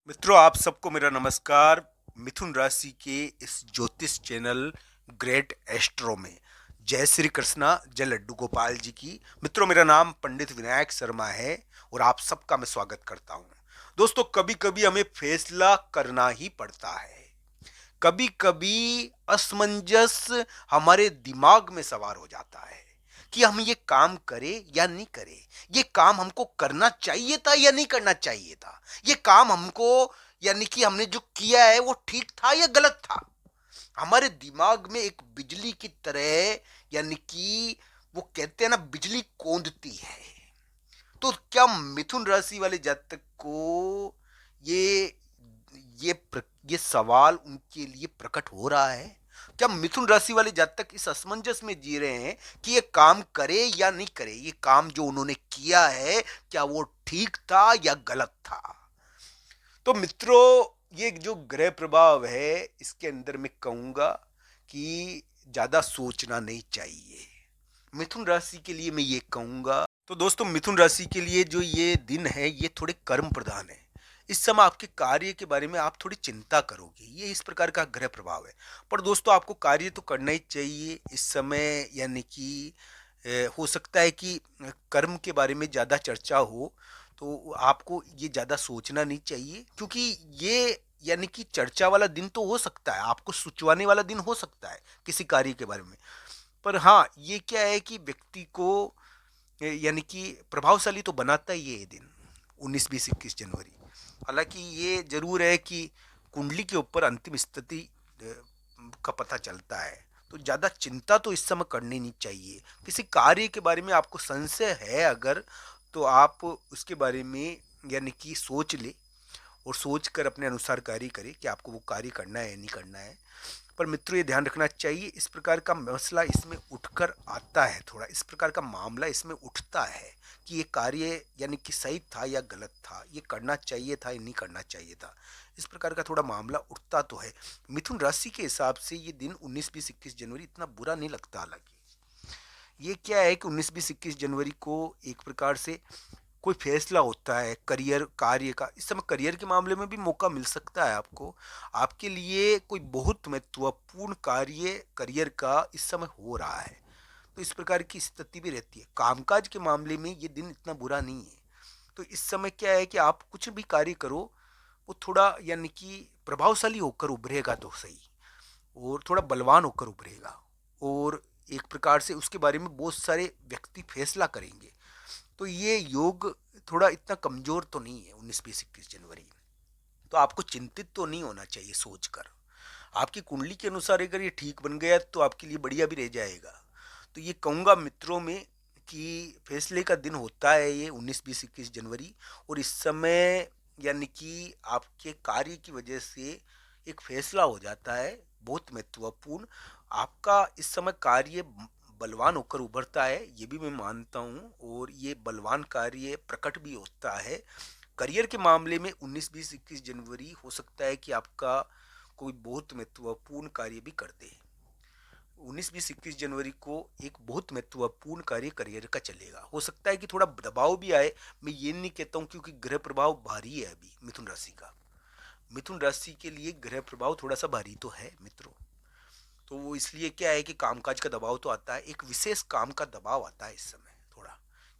मित्रों, आप सबको मेरा नमस्कार। मिथुन राशि के इस ज्योतिष चैनल ग्रेट एस्ट्रो में जय श्री कृष्णा, जय लड्डू गोपाल जी की। मित्रों, मेरा नाम पंडित विनायक शर्मा है और आप सबका मैं स्वागत करता हूं। दोस्तों, कभी कभी हमें फैसला करना ही पड़ता है। कभी कभी असमंजस हमारे दिमाग में सवार हो जाता है कि हम ये काम करें या नहीं करें। ये काम हमको करना चाहिए था या नहीं करना चाहिए था। ये काम हमको, यानी कि हमने जो किया है वो ठीक था या गलत था। हमारे दिमाग में एक बिजली की तरह, यानी कि वो कहते हैं ना, बिजली कौंधती है। तो क्या मिथुन राशि वाले जातक को ये ये सवाल उनके लिए प्रकट हो रहा है? क्या मिथुन राशि वाले जातक इस असमंजस में जी रहे हैं कि ये काम करे या नहीं करे? ये काम जो उन्होंने किया है, क्या वो ठीक था या गलत था? तो मित्रों, ये जो ग्रह प्रभाव है, इसके अंदर मैं कहूंगा कि ज्यादा सोचना नहीं चाहिए। मिथुन राशि के लिए मैं ये कहूंगा। तो दोस्तों, मिथुन राशि के लिए जो ये दिन है, ये थोड़े कर्म प्रधान है। इस समय आपके कार्य के बारे में आप थोड़ी चिंता करोगे, ये इस प्रकार का ग्रह प्रभाव है। पर दोस्तों, आपको कार्य तो करना ही चाहिए इस समय। यानी कि हो सकता है कि कर्म के बारे में ज़्यादा चर्चा हो, तो आपको ये ज़्यादा सोचना नहीं चाहिए, क्योंकि ये, यानी कि चर्चा वाला दिन तो हो सकता है, आपको सोचवाने वाला दिन हो सकता है किसी कार्य के बारे में। पर हाँ, ये क्या है कि व्यक्ति को यानी कि प्रभावशाली तो बनाता ही है ये दिन, 19, 20, 21 जनवरी। हालांकि ये जरूर है कि कुंडली के ऊपर अंतिम स्थिति का पता चलता है। तो ज़्यादा चिंता तो इस समय करनी नहीं चाहिए। किसी कार्य के बारे में आपको संशय है अगर, तो आप उसके बारे में, यानी कि सोच ले और सोच कर अपने अनुसार कार्य करें कि आपको वो कार्य करना है या नहीं करना है। पर मित्रों, ये ध्यान रखना चाहिए, इस प्रकार का मसला इसमें उठकर आता है, थोड़ा इस प्रकार का मामला इसमें उठता है कि ये कार्य, यानी कि सही था या गलत था, ये करना चाहिए था या नहीं करना चाहिए था। इस प्रकार का थोड़ा मामला उठता तो है। मिथुन राशि के हिसाब से ये दिन 19, 20, 21 जनवरी इतना बुरा नहीं लगता। हालांकि ये क्या है कि 19, 20, 21 जनवरी को एक प्रकार से कोई फैसला होता है करियर कार्य का। इस समय करियर के मामले में भी मौका मिल सकता है आपको। आपके लिए कोई बहुत महत्वपूर्ण कार्य करियर का इस समय हो रहा है, तो इस प्रकार की स्थिति भी रहती है। कामकाज के मामले में ये दिन इतना बुरा नहीं है। तो इस समय क्या है कि आप कुछ भी कार्य करो, वो थोड़ा, यानी कि प्रभावशाली होकर उभरेगा तो सही, और थोड़ा बलवान होकर उभरेगा। और एक प्रकार से उसके बारे में बहुत सारे व्यक्ति फैसला करेंगे। तो ये योग थोड़ा इतना कमजोर तो नहीं है 19, 20, 21 जनवरी। तो आपको चिंतित तो नहीं होना चाहिए सोचकर। आपकी कुंडली के अनुसार अगर ये ठीक बन गया तो आपके लिए बढ़िया भी रह जाएगा। तो ये कहूँगा मित्रों में कि फैसले का दिन होता है ये 19, 20, 21 जनवरी। और इस समय, यानी कि आपके कार्य की वजह से एक फैसला हो जाता है बहुत महत्वपूर्ण। आपका इस समय कार्य बलवान होकर उभरता है, ये भी मैं मानता हूँ, और ये बलवान कार्य प्रकट भी होता है। करियर के मामले में 19, 20, 21 जनवरी हो सकता है कि आपका कोई बहुत महत्वपूर्ण कार्य भी कर दे। 19, 20, 21 जनवरी को एक बहुत महत्वपूर्ण कार्य करियर का चलेगा। हो सकता है कि थोड़ा दबाव भी आए, मैं ये नहीं कहता हूँ, क्योंकि ग्रह प्रभाव भारी है अभी मिथुन राशि का। मिथुन राशि के लिए ग्रह प्रभाव थोड़ा सा भारी तो है मित्रों। तो वो इसलिए क्या है कि कामकाज का दबाव तो आता है, एक विशेष काम का दबाव आता है इस समय थोड़ा,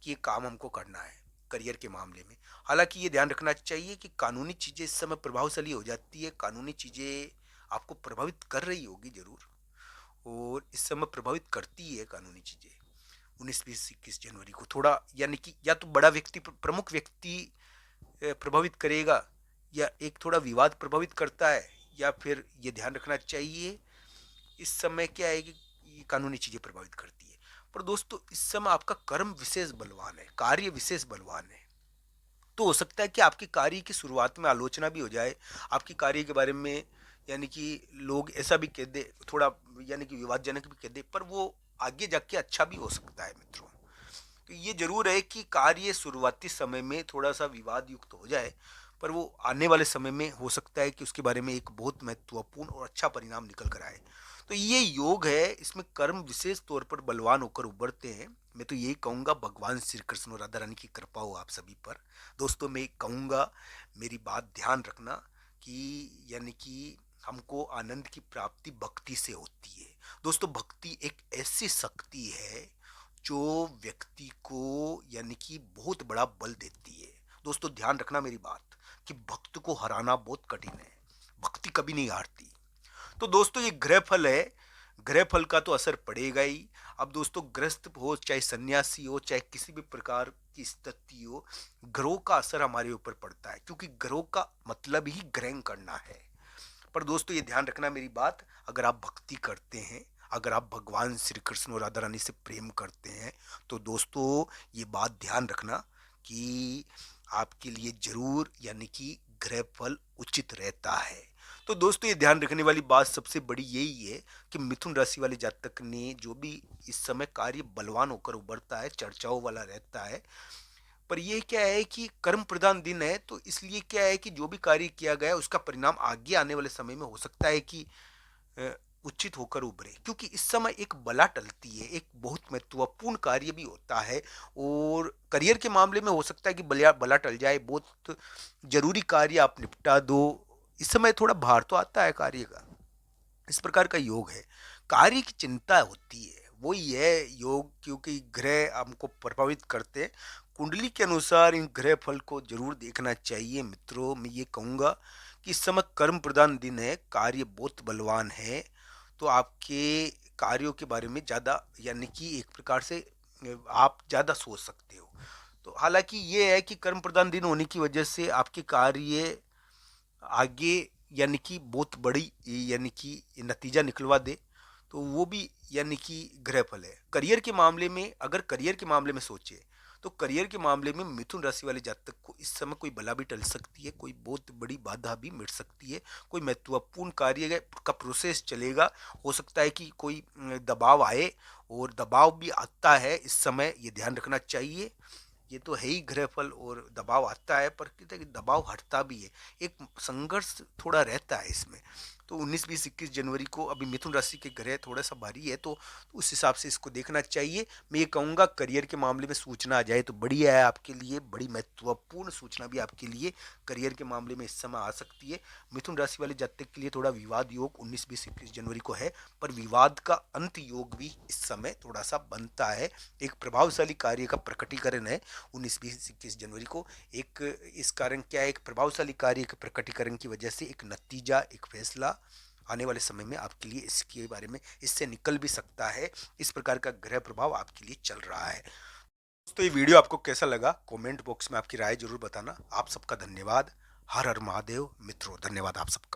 कि ये काम हमको करना है करियर के मामले में। हालांकि ये ध्यान रखना चाहिए कि कानूनी चीज़ें इस समय प्रभावशाली हो जाती है। कानूनी चीज़ें आपको प्रभावित कर रही होगी जरूर, और इस समय प्रभावित करती है कानूनी चीज़ें। 19, 20, 21 जनवरी को थोड़ा, यानी कि या तो बड़ा व्यक्ति, प्रमुख व्यक्ति प्रभावित करेगा, या एक थोड़ा विवाद प्रभावित करता है, या फिर ये ध्यान रखना चाहिए इस समय क्या है कि ये कानूनी चीजें प्रभावित करती है। पर दोस्तों, इस समय आपका कर्म विशेष बलवान है, कार्य विशेष बलवान है। तो हो सकता है कि आपके कार्य की शुरुआत में आलोचना भी हो जाए आपकी कार्य के बारे में, यानी कि लोग ऐसा भी कह दे थोड़ा, यानी कि विवादजनक भी कह दे, पर वो आगे जाके अच्छा भी हो सकता है मित्रों। तो ये जरूर है कि कार्य शुरुआती समय में थोड़ा सा विवाद युक्त हो जाए, पर वो आने वाले समय में हो सकता है कि उसके बारे में एक बहुत महत्वपूर्ण और अच्छा परिणाम निकल कर आए। तो ये योग है, इसमें कर्म विशेष तौर पर बलवान होकर उभरते हैं। मैं तो यही कहूँगा, भगवान श्री कृष्ण और राधा रानी की कृपा हो आप सभी पर। दोस्तों मैं कहूँगा, मेरी बात ध्यान रखना कि यानी कि हमको आनंद की प्राप्ति भक्ति से होती है। दोस्तों भक्ति एक ऐसी शक्ति है जो व्यक्ति को यानी कि बहुत बड़ा बल देती है। दोस्तों ध्यान रखना मेरी बात, कि भक्त को हराना बहुत कठिन है, भक्ति कभी नहीं हारती। तो दोस्तों ये ग्रह फल है, ग्रह फल का तो असर पड़ेगा ही। अब दोस्तों ग्रस्त हो, चाहे सन्यासी हो, चाहे किसी भी प्रकार की स्थिति हो, ग्रहों का असर हमारे ऊपर पड़ता है, क्योंकि ग्रहों का मतलब ही ग्रहण करना है। पर दोस्तों ये ध्यान रखना मेरी बात, अगर आप भक्ति करते हैं, अगर आप भगवान श्री कृष्ण और राधा रानी से प्रेम करते हैं, तो दोस्तों ये बात ध्यान रखना कि आपके लिए जरूर यानी कि ग्रह फल उचित रहता है। तो दोस्तों ये ध्यान रखने वाली बात सबसे बड़ी यही है कि मिथुन राशि वाले जातक ने जो भी इस समय कार्य बलवान होकर उभरता है, चर्चाओं वाला रहता है। पर ये क्या है कि कर्म प्रधान दिन है, तो इसलिए क्या है कि जो भी कार्य किया गया है उसका परिणाम आगे आने वाले समय में हो सकता है कि अ, उचित होकर उभरे, क्योंकि इस समय एक बला टलती है, एक बहुत महत्वपूर्ण कार्य भी होता है। और करियर के मामले में हो सकता है कि बला बला टल जाए, बहुत जरूरी कार्य आप निपटा दो। इस समय थोड़ा भार तो आता है कार्य का, इस प्रकार का योग है। कार्य की चिंता होती है, वही है योग, क्योंकि ग्रह हमको प्रभावित करते हैं। कुंडली के अनुसार इन ग्रह फल को जरूर देखना चाहिए मित्रों। मैं ये कहूँगा कि इस समय कर्म प्रधान दिन है, कार्य बहुत बलवान है, तो आपके कार्यों के बारे में ज़्यादा यानी कि एक प्रकार से आप ज़्यादा सोच सकते हो। तो हालांकि ये है कि कर्म प्रधान दिन होने की वजह से आपके कार्य आगे यानी कि बहुत बड़ी यानी कि नतीजा निकलवा दे, तो वो भी यानी कि ग्रह फल है। करियर के मामले में, अगर करियर के मामले में सोचे, तो करियर के मामले में मिथुन राशि वाले जातक को इस समय कोई बला भी टल सकती है, कोई बहुत बड़ी बाधा भी मिट सकती है, कोई महत्वपूर्ण कार्य का प्रोसेस चलेगा। हो सकता है कि कोई दबाव आए, और दबाव भी आता है इस समय, ये ध्यान रखना चाहिए। ये तो है ही ग्रह फल, और दबाव आता है, पर कहते हैं कि दबाव हटता भी है, एक संघर्ष थोड़ा रहता है इसमें। तो 19 20 21 जनवरी को अभी मिथुन राशि के ग्रह थोड़ा सा भारी है, तो उस हिसाब से इसको देखना चाहिए। मैं ये कहूँगा करियर के मामले में सूचना आ जाए तो बढ़िया है, आपके लिए बड़ी महत्वपूर्ण सूचना भी आपके लिए करियर के मामले में इस समय आ सकती है। मिथुन राशि वाले जातक के लिए थोड़ा विवाद योग 19 20 21 जनवरी को है, पर विवाद का अंत योग भी इस समय थोड़ा सा बनता है। एक प्रभावशाली कार्य का प्रकटीकरण है 19 20 21 जनवरी को। एक इस कारण क्या है, एक प्रभावशाली कार्य के प्रकटीकरण की वजह से एक नतीजा, एक फैसला आने वाले समय में आपके लिए इसके बारे में इससे निकल भी सकता है। इस प्रकार का ग्रह प्रभाव आपके लिए चल रहा है। दोस्तों ये वीडियो आपको कैसा लगा, कमेंट बॉक्स में आपकी राय जरूर बताना। आप सबका धन्यवाद। हर हर महादेव मित्रों, धन्यवाद आप सबका।